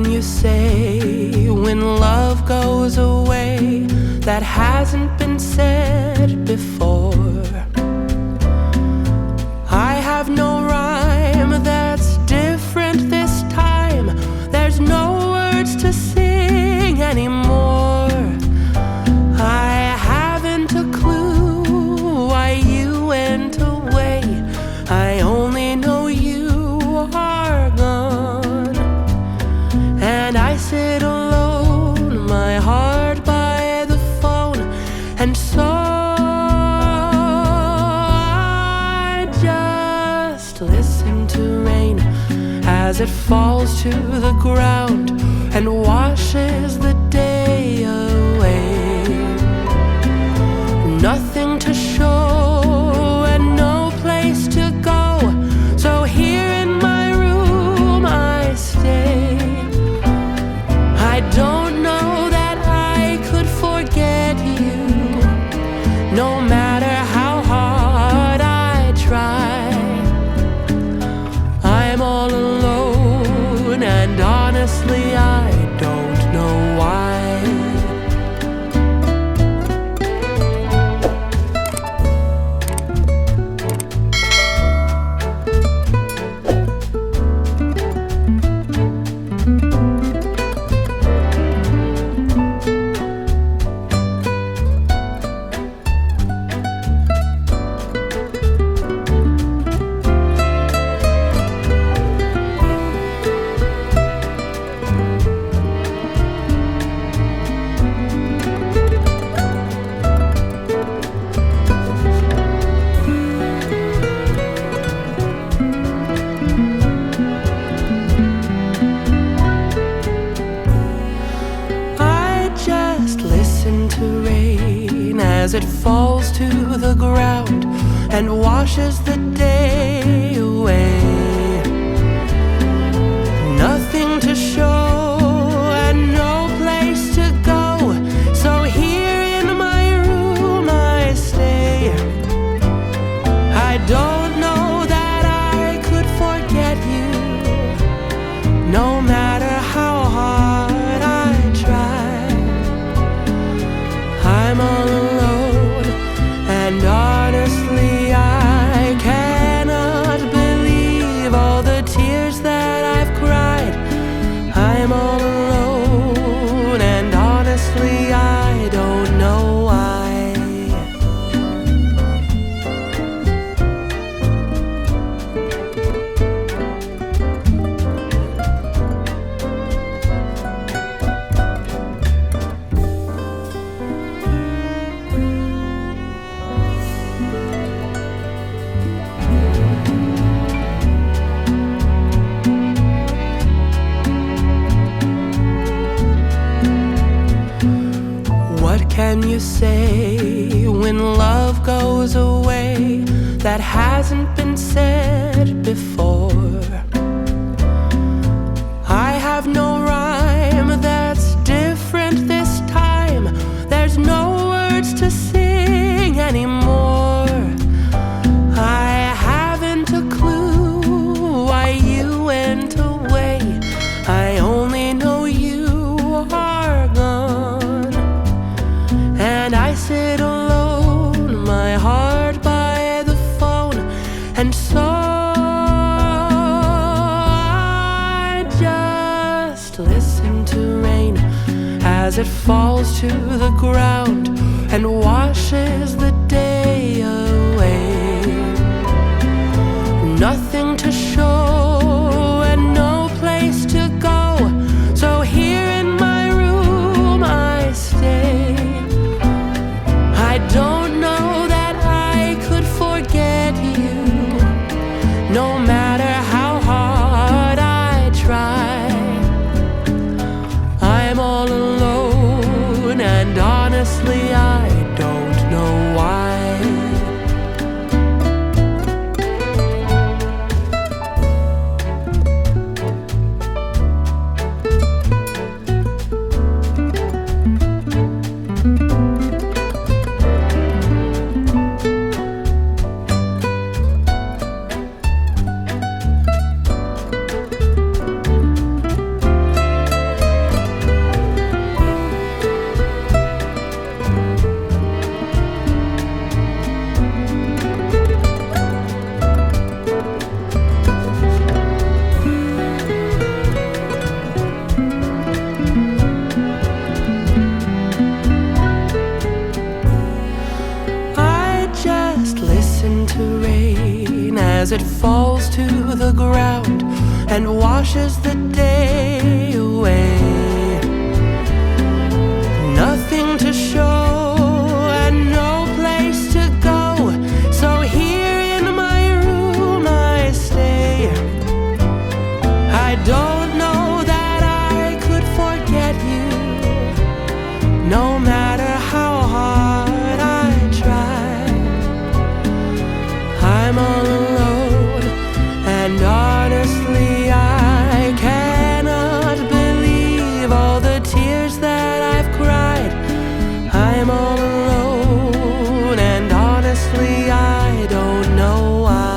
can you say when love goes away that hasn't been said before? I have no rhyme that's different this time. There's no words to sing anymore. I haven't a clue why you went away. I only know you are gone. And I sit alone, my heart by the phone, and so I just listen to rain as it falls to the ground and washes the day away. Nothing to show and no place to go, so here in my room I stay. I don't know that I could forget you, no matter how hard I try. I'm all alone, and honestly I don't know why. As it falls to the ground and washes the day away. Nothing to show and no place to go, so here in my room I stay. I don't know that I could forget you, no matter how hard I try. I'm all alone, and honestly I cannot believe all the tears that I've cried. I'm all alone, and honestly I don't know why. What can you say when love goes away that hasn't been said before? I have no rhyme that's different this time. There's no words to sing anymore. I haven't a clue why you went away. I only know you are gone. And I sit alone, my heart by the phone, and so I just listen to rain as it falls to the ground and washes the day away. Nothing to show and no place to go, so here in my room I stay. I don't know that I could forget you, no matter how hard I try. I'm all alone, and honestly I don't know why. to rain as it falls to the ground and washes the day away. Nothing to show and no place to go, so here in my room I stay. I don't know that I could forget you, no matter how hard I try. I'm all alone, and honestly I cannot believe all the tears that I've cried. I'm all alone, and honestly I don't know why.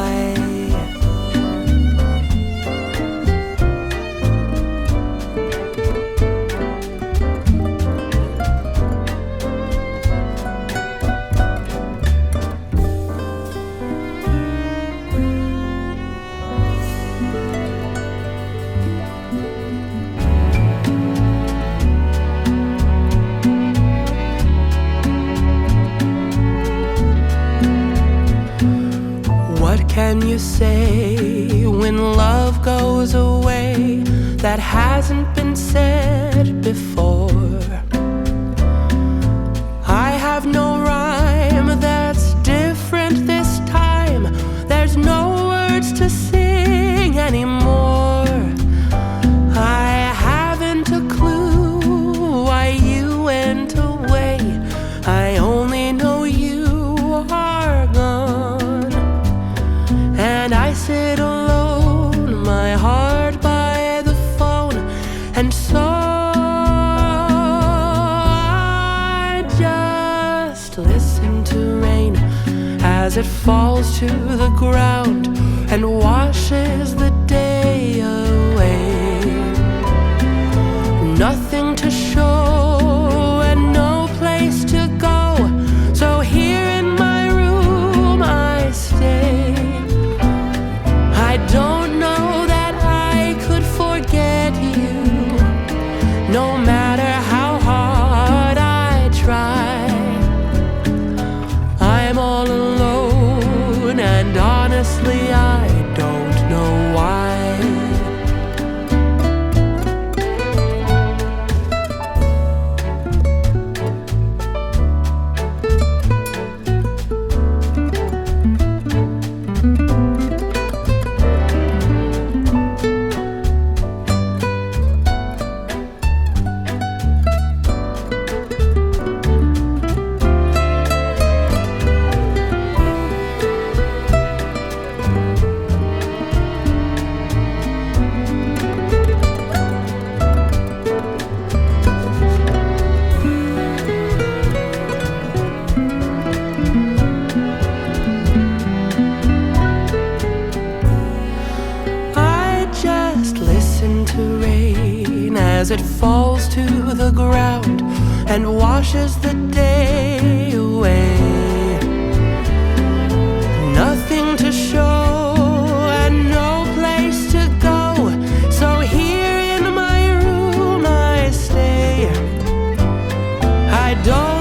What can you say when love goes away that hasn't been said before? I have no rhyme that's different this time. There's no words to sing anymore. I haven't a clue why you went away. I only know you are gone, and I sit alone, my heart by the phone, and so I just listen to rain as it falls to the ground and washes the day away. Nothing to show and no place to go, so here in my room I stay. I don't know that I could forget you, no matter how hard I try. I'm all alone, and honestly I don't know why. To rain as it falls to the ground and washes the day away. Nothing to show and no place to go, so here in my room I stay. I don't